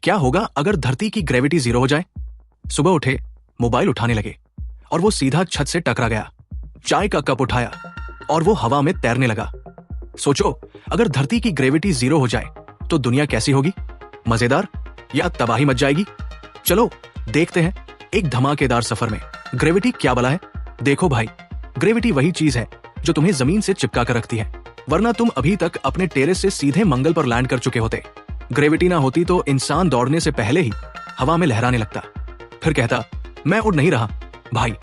क्या होगा अगर धरती की ग्रेविटी जीरो हो जाए? सुबह उठे, मोबाइल उठाने लगे और वो सीधा छत से टकरा गया। चाय का कप उठाया और वो हवा में तैरने लगा। सोचो, अगर धरती की ग्रेविटी जीरो हो जाए तो दुनिया कैसी होगी? मजेदार या तबाही मच जाएगी? चलो देखते हैं एक धमाकेदार सफर में ग्रेविटी क्या बला है। देखो भाई, ग्रेविटी वही चीज है जो तुम्हें जमीन से चिपका कर रखती है, वरना तुम अभी तक अपने टेरेस से सीधे मंगल पर लैंड कर चुके होते। ग्रेविटी ना होती तो इंसान दौड़ने से पहले ही हवा में लहराने लगता, फिर कहता मैं उड़ नहीं रहा भाई,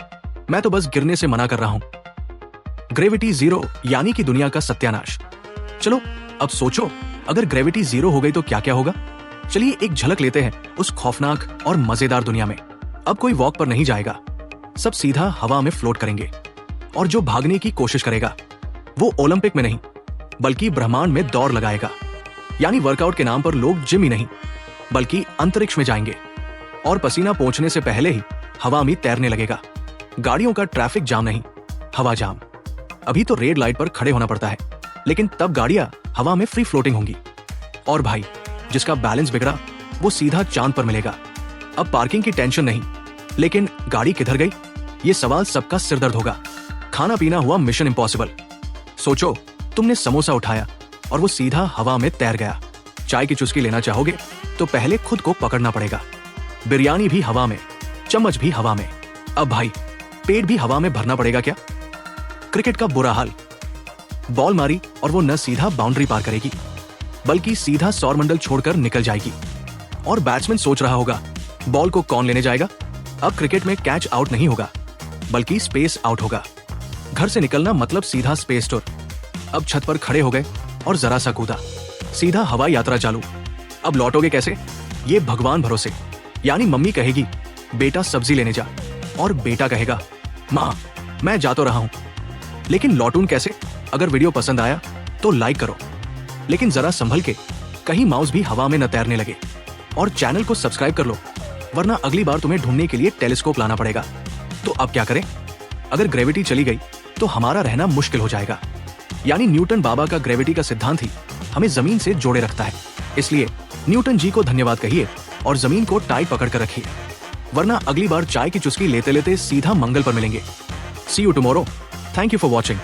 मैं तो बस गिरने से मना कर रहा हूं। ग्रेविटी जीरो यानी कि दुनिया का सत्यानाश। चलो अब सोचो, अगर ग्रेविटी जीरो हो गई तो क्या क्या होगा। चलिए एक झलक लेते हैं उस खौफनाक और मजेदार दुनिया में। अब कोई वॉक पर नहीं जाएगा, सब सीधा हवा में फ्लोट करेंगे, और जो भागने की कोशिश करेगा वो ओलंपिक में नहीं बल्कि ब्रह्मांड में दौड़ लगाएगा। यानी वर्कआउट के नाम पर लोग जिम ही नहीं बल्कि अंतरिक्ष में जाएंगे, और पसीना पहुंचने से पहले ही हवा में तैरने लगेगा। गाड़ियों का ट्रैफिक जाम नहीं, हवा जाम। अभी तो रेड लाइट पर खड़े होना पड़ता है, लेकिन तब गाड़ियां हवा में फ्री फ्लोटिंग होंगी। और भाई, जिसका बैलेंस बिगड़ा वो सीधा चांद पर मिलेगा। अब पार्किंग की टेंशन नहीं, लेकिन गाड़ी किधर गई ये सवाल सबका सिरदर्द होगा। खाना पीना हुआ मिशन इम्पॉसिबल। सोचो, तुमने समोसा उठाया और वो सीधा हवा में तैर गया। चाय की चुस्की लेना चाहोगे तो पहले खुद को पकड़ना पड़ेगा। बिरयानी भी हवा में, चम्मच भी हवा में। अब भाई, पेट भी हवा में भरना पड़ेगा क्या? क्रिकेट का बुरा हाल, बॉल मारी और वो न सीधा बाउंड्री पार करेगी बल्कि सीधा सौरमंडल छोड़कर निकल जाएगी। और बैट्समैन सोच रहा होगा बॉल को कौन लेने जाएगा। अब क्रिकेट में कैच आउट नहीं होगा बल्कि स्पेस आउट होगा। घर से निकलना मतलब सीधा स्पेस टूर। अब छत पर खड़े हो गए और जरा सा कूदा, सीधा हवाई यात्रा चालू। अब लौटोगे कैसे ये भगवान भरोसे। यानी मम्मी कहेगी बेटा सब्जी लेने जा, और बेटा कहेगा माँ मैं जा तो रहा हूं, लेकिन लौटूं कैसे। अगर वीडियो पसंद आया तो लाइक करो, लेकिन जरा संभल के, कहीं माउस भी हवा में न तैरने लगे। और चैनल को सब्सक्राइब कर लो, वरना अगली बार तुम्हें ढूंढने के लिए टेलीस्कोप लाना पड़ेगा। तो अब क्या करें? अगर ग्रेविटी चली गई तो हमारा रहना मुश्किल हो जाएगा। यानी न्यूटन बाबा का ग्रेविटी का सिद्धांत ही हमें जमीन से जोड़े रखता है। इसलिए न्यूटन जी को धन्यवाद कहिए और जमीन को टाइट पकड़ कर रखिए, वरना अगली बार चाय की चुस्की लेते लेते सीधा मंगल पर मिलेंगे। See you tomorrow. Thank you for watching.